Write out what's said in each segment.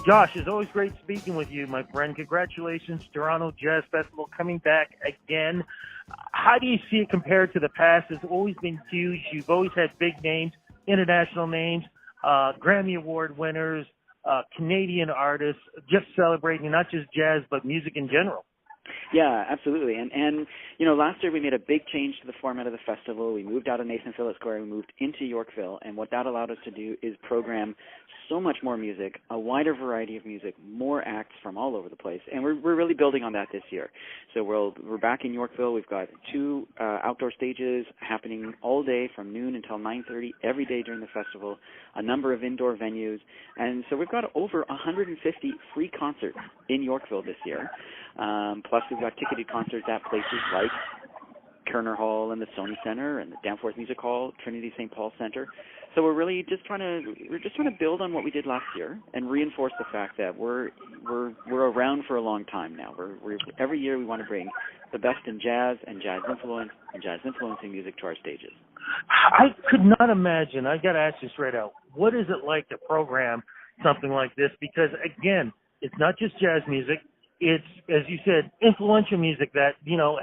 Josh, it's always great speaking with you, my friend. Congratulations, Toronto Jazz Festival coming back again. How do you see it compared to the past? It's always been huge. You've always had big names, international names, Grammy Award winners, Canadian artists, just celebrating not just jazz, but music in general. Yeah, absolutely. And you know, last year we made a big change to the format of the festival. We moved out of Nathan Phillips Square. We moved into Yorkville. And what that allowed us to do is program so much more music, a wider variety of music, more acts from all over the place. And we're really building on that this year. So we're back in Yorkville. We've got 2 outdoor stages happening all day from noon until 9:30 every day during the festival, a number of indoor venues. And so we've got over 150 free concerts in Yorkville this year. Plus, we've got ticketed concerts at places like Kerner Hall and the Sony Center and the Danforth Music Hall, Trinity St. Paul Center. So we're really just trying to build on what we did last year and reinforce the fact that we're around for a long time now. Every year we want to bring the best in jazz and jazz influence and jazz influencing music to our stages. I could not imagine. I got to ask you straight out. What is it like to program something like this? Because again, it's not just jazz music. It's, as you said, influential music that, you know,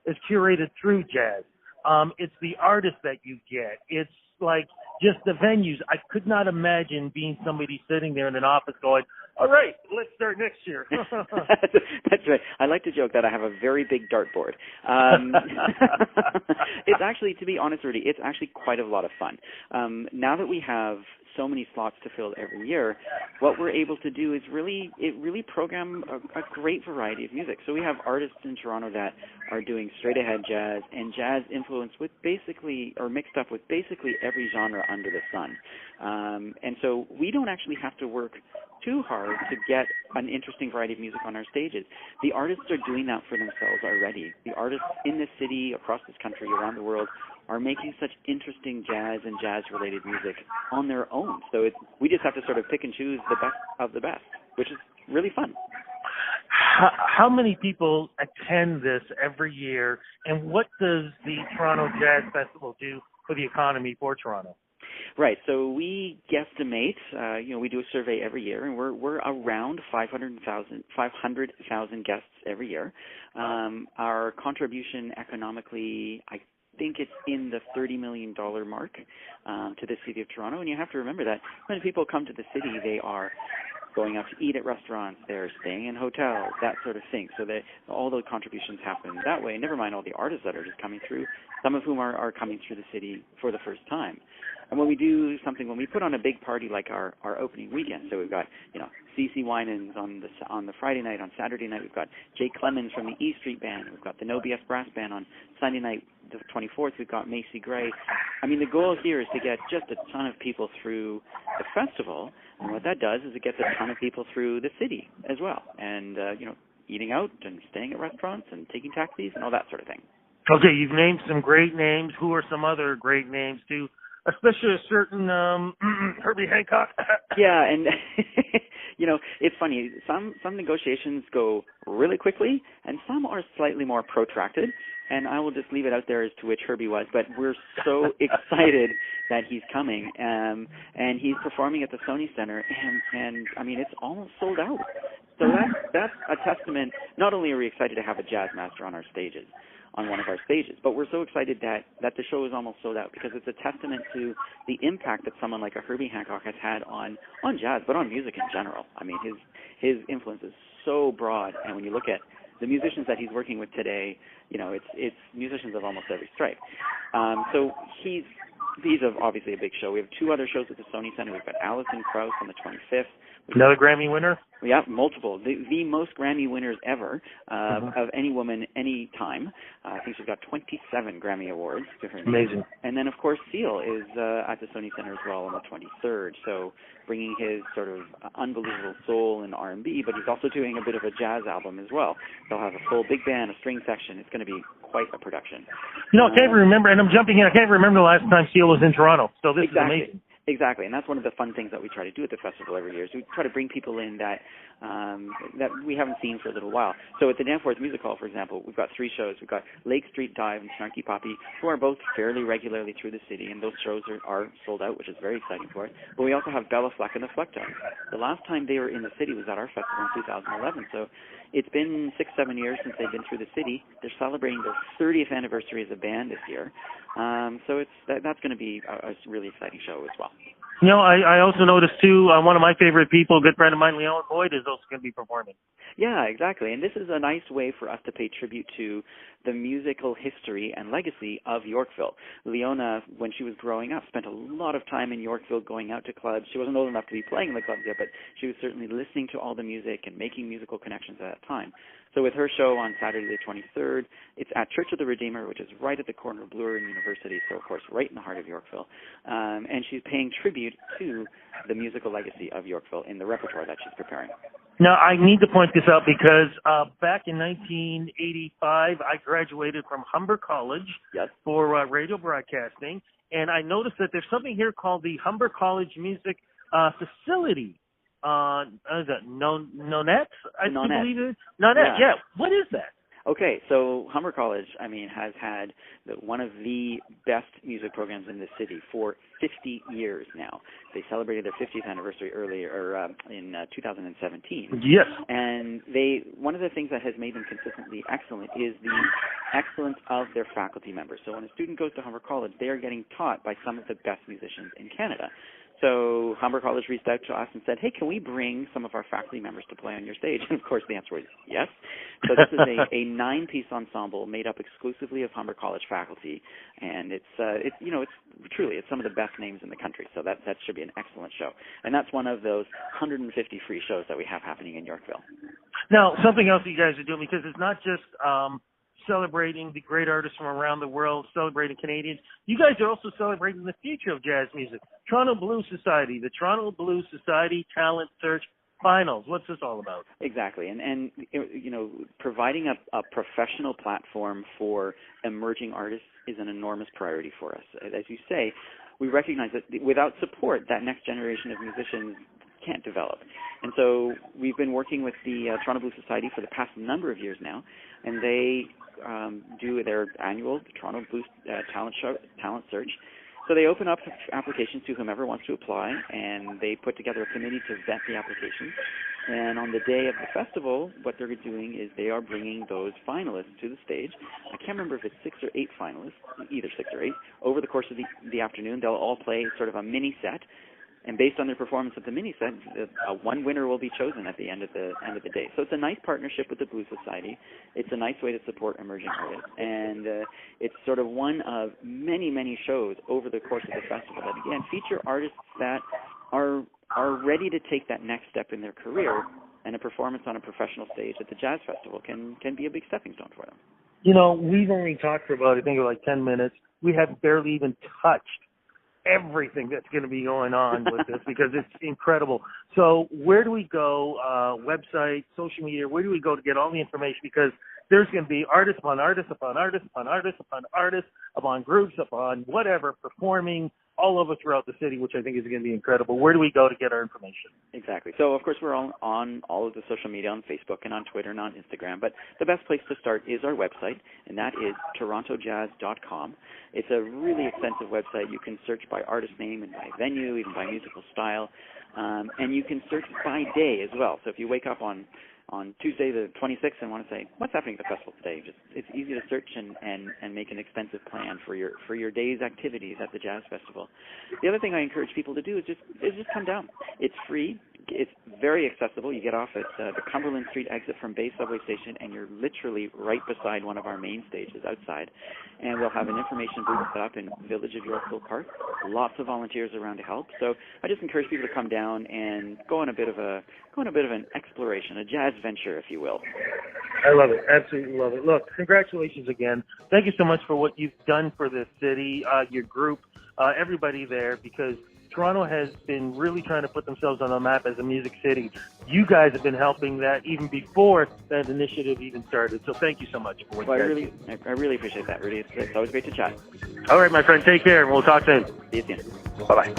is curated through jazz. It's the artists that you get. It's like just the venues. I could not imagine being somebody sitting there in an office going, all right, let's start next year. That's right. I like to joke that I have a very big dartboard. It's actually, to be honest, Rudy, it's actually quite a lot of fun. Now that we have so many slots to fill every year, what we're able to do is really program a great variety of music. So we have artists in Toronto that are doing straight ahead jazz and jazz influenced with basically, or mixed up with basically every genre under the sun. And so we don't actually have to work too hard to get an interesting variety of music on our stages. The artists are doing that for themselves already. The artists in this city, across this country, around the world, are making such interesting jazz and jazz-related music on their own. So we just have to sort of pick and choose the best of the best, which is really fun. How many people attend this every year, and what does the Toronto Jazz Festival do for the economy for Toronto? Right. So we guesstimate, we do a survey every year, and we're around 500,000 guests every year. Our contribution economically, I think it's in the $30 million mark to the city of Toronto. And you have to remember that when people come to the city, they are going out to eat at restaurants, they're staying in hotels, that sort of thing. So that all those contributions happen that way, never mind all the artists that are just coming through, some of whom are coming through the city for the first time. And when we do something, when we put on a big party like our opening weekend, so we've got, C.C. Winans on the Friday night, on Saturday night, we've got Jay Clemens from the E Street Band, we've got the No BS Brass Band on Sunday night, the 24th, we've got Macy Gray. I mean, the goal here is to get just a ton of people through the festival, and what that does is it gets a ton of people through the city as well, and, eating out and staying at restaurants and taking taxis and all that sort of thing. Okay, you've named some great names. Who are some other great names, too? Especially a certain Herbie Hancock. Yeah, and it's funny. Some negotiations go really quickly, and some are slightly more protracted. And I will just leave it out there as to which Herbie was. But we're so excited that he's coming, and he's performing at the Sony Center, and I mean, it's almost sold out. So that's a testament. Not only are we excited to have a jazz master on one of our stages, but we're so excited that the show is almost sold out, because it's a testament to the impact that someone like a Herbie Hancock has had on jazz, but on music in general. I mean, his influence is so broad, and when you look at the musicians that he's working with today, it's musicians of almost every stripe. So he's obviously a big show. We have 2 other shows at the Sony Center. We've got Alison Krauss on the 25th. Another Grammy winner? Yeah, multiple. The most Grammy winners ever of any woman, any time. I think she's got 27 Grammy Awards to her name. Amazing. And then, of course, Seal is at the Sony Center as well on the 23rd. So bringing his sort of unbelievable soul and R&B, but he's also doing a bit of a jazz album as well. They'll have a full big band, a string section. It's going to be quite a production. I can't remember, and I'm jumping in, I can't remember the last time Seal was in Toronto. So this exactly. is amazing. Exactly, and that's one of the fun things that we try to do at the festival every year. Is we try to bring people in that that we haven't seen for a little while. So at the Danforth Music Hall, for example, we've got 3 shows. We've got Lake Street Dive and Snarky Poppy, who are both fairly regularly through the city, and those shows are sold out, which is very exciting for us. But we also have Bella Fleck and the Flecktones. The last time they were in the city was at our festival in 2011. So it's been 6-7 years since they've been through the city. They're celebrating their 30th anniversary as a band this year. So that's going to be a really exciting show as well. You know, I also noticed, too, one of my favorite people, a good friend of mine, Leon Boyd, is also going to be performing. Yeah, exactly. And this is a nice way for us to pay tribute to the musical history and legacy of Yorkville. Leona, when she was growing up, spent a lot of time in Yorkville going out to clubs. She wasn't old enough to be playing in the clubs yet, but she was certainly listening to all the music and making musical connections at that time. So with her show on Saturday the 23rd, it's at Church of the Redeemer, which is right at the corner of Bloor and University, so of course right in the heart of Yorkville. And she's paying tribute to the musical legacy of Yorkville in the repertoire that she's preparing. Now, I need to point this out because back in 1985, I graduated from Humber College for radio broadcasting, and I noticed that there's something here called the Humber College Music Facility. Is that Nonette? I believe it is. Nonette, yeah. What is that? Okay, so Humber College, has had one of the best music programs in the city for 50 years now. They celebrated their 50th anniversary in 2017. Yes. And one of the things that has made them consistently excellent is the excellence of their faculty members. So when a student goes to Humber College, they are getting taught by some of the best musicians in Canada. So Humber College reached out to us and said, hey, can we bring some of our faculty members to play on your stage? And, of course, the answer was yes. So this is a 9-piece ensemble made up exclusively of Humber College faculty, and it's truly some of the best names in the country. So that should be an excellent show. And that's one of those 150 free shows that we have happening in Yorkville. Now, something else you guys are doing, because it's not just celebrating the great artists from around the world, celebrating Canadians. You guys are also celebrating the future of jazz music. Toronto Blues Society, the Toronto Blues Society Talent Search Finals. What's this all about? Exactly, and providing a professional platform for emerging artists is an enormous priority for us. As you say, we recognize that without support, that next generation of musicians can't develop. And so we've been working with the Toronto Blues Society for the past number of years now, and they do their annual Toronto Blues Talent Search. So they open up applications to whomever wants to apply, and they put together a committee to vet the applications. And on the day of the festival, what they're doing is they are bringing those finalists to the stage. I can't remember if it's 6 or 8 finalists, either 6 or 8. Over the course of the afternoon, they'll all play sort of a mini set. And based on their performance at the mini set, one winner will be chosen at the end of the day. So it's a nice partnership with the Blues Society. It's a nice way to support emerging artists, and it's sort of one of many, many shows over the course of the festival that again feature artists that are ready to take that next step in their career. And a performance on a professional stage at the Jazz Festival can be a big stepping stone for them. You know, we've only talked for about, I think, like 10 minutes. We have barely even touched everything that's going to be going on with this because it's incredible. So where do we go, website, social media, where do we go to get all the information? Because there's going to be artists upon artists upon artists upon artists upon artists upon groups upon whatever performing all over throughout the city, which I think is going to be incredible. Where do we go to get our information? Exactly. So, of course, we're on all of the social media, on Facebook and on Twitter and on Instagram. But the best place to start is our website, and that is torontojazz.com. It's a really extensive website. You can search by artist name and by venue, even by musical style. And you can search by day as well. So if you wake up on Tuesday the 26th and want to say, what's happening at the festival today? It's easy to search and make an extensive plan for your day's activities at the Jazz Festival. The other thing I encourage people to do is just come down. It's free. It's very accessible. You get off at the Cumberland Street exit from Bay Subway Station, and you're literally right beside one of our main stages outside. And we'll have an information booth set up in Village of Yorkville Park. Lots of volunteers around to help. So I just encourage people to come down and go on a bit of an exploration, a jazz venture, if you will. I love it. Absolutely love it. Look, congratulations again. Thank you so much for what you've done for the city, your group, everybody there, because Toronto has been really trying to put themselves on the map as a music city. You guys have been helping that even before that initiative even started. So thank you so much for what you guys do. I really appreciate that, Rudy. It's always great to chat. All right, my friend. Take care, and we'll talk soon. See you soon. Bye-bye.